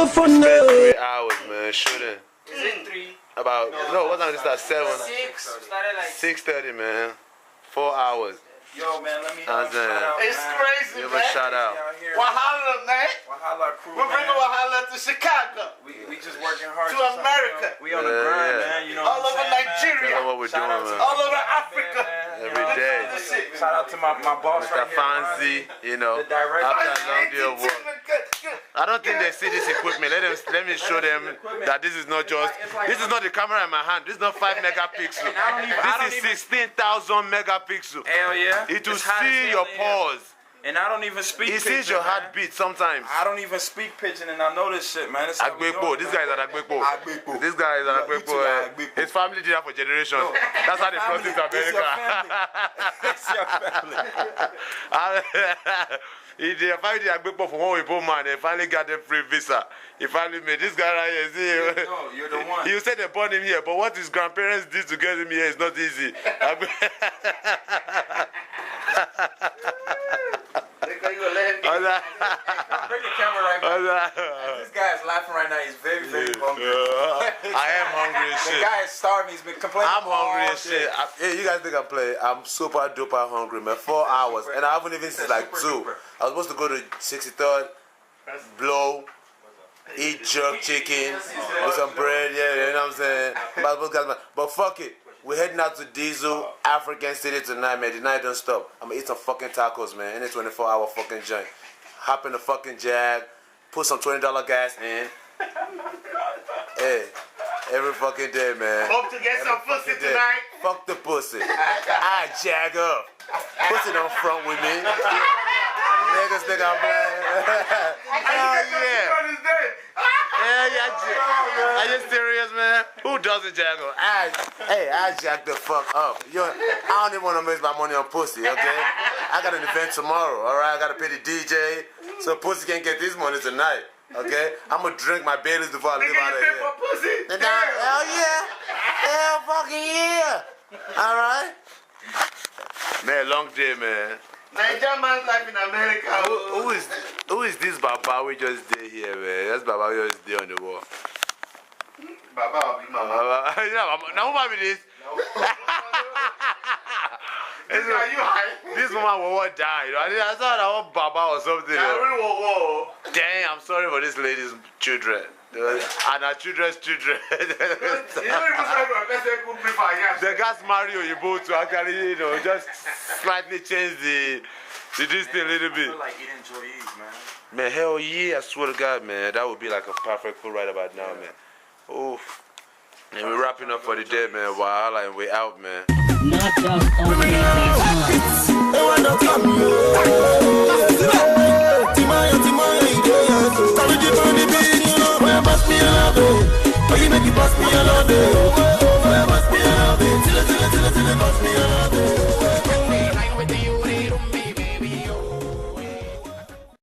struggle for spent no. 3 hours, man, shooting. Is it 3? About, no, what time did it start? 7? 6. Started like 6:30, man. 4 hours. Yo, man, let me Shout out. It's crazy, Give man. a shout out. Wahala, man. Wahala crew, We're bringing Wahala to Chicago. We just working hard. To America. We on the grind, man. You know all what over I'm saying, Nigeria. Tell them what we're doing, man. All over Africa. Every day. Shout out to my boss Mr. right Fancy, you know, The director. after a long day of work. I don't think they see this equipment. Let me show them that this is not just, this is not the camera in my hand. This is not 5 megapixels. This is 16,000 megapixels. Hell yeah. It will It's hot as see hell your in pause. And I don't even speak It pidgin, sees your man. heartbeat sometimes. I don't even speak pidgin, and I know this shit, man. It's how we Agbekbo. doing, This man. guy is an Agbekbo. Agbekbo. This guy is an You too, Agbekbo. Agbekbo. His family did that for generations. No. That's how they brought him to It's your family. America. It's your family. He did finally did Agbekbo for one Igbo man. They finally got the free visa. He finally made this guy right here. See, No, you're the one. you said they born him here, but what his grandparents did to get him here is not easy. Bring the camera right back. This guy is laughing right now. He's very, very hungry. I am hungry as The shit. guy is starving. He's been complaining. I'm hungry all as shit. day. Hey, you guys think I play? I'm super duper hungry, man. 4 hours, and I haven't even since like 2. Super duper. I was supposed to go to 63rd, blow, eat jerk chicken with some bread. Yeah, you know what I'm saying. But fuck it. We're heading out to Diesel, African City tonight, man. The night don't stop. I'm gonna eat some fucking tacos, man. In a 24-hour fucking joint. Hop in the fucking Jag, put some $20 gas in. Hey, every fucking day, man. Hope to get some pussy Fucking day. tonight. Fuck the pussy. I Jag up. Pussy don't front with me. Niggas think I'm playing. Hell yeah. Hell yeah. Are you serious, man? Who doesn't jag up? I jag the fuck up. I don't even want to waste my money on pussy, okay? I got an event tomorrow, alright? I got to pay the DJ, so pussy can't get this money tonight, okay? I'm going to drink my Baileys before I leave out of here. Pussy. Hell yeah. Hell fucking yeah. Alright? Man, long day, man. Nigerian man's life in America. Who is this Baba we just did here, man? That's Baba we just did on the wall. Baba will be mama. Now who be this? Are you high? This woman will want die, you know. I thought I want Baba or something. Whoa. Dang, I'm sorry for this lady's children. And her children's children. They got Mario Yibo to actually, you know, just slightly change the this thing a little I bit. feel like eating Joy's, man. Man, hell yeah, I swear to God, man. That would be like a perfect food right about now, man. Oof. And we're wrapping up for the day, man. Wahala, and we're out, man. Not just on the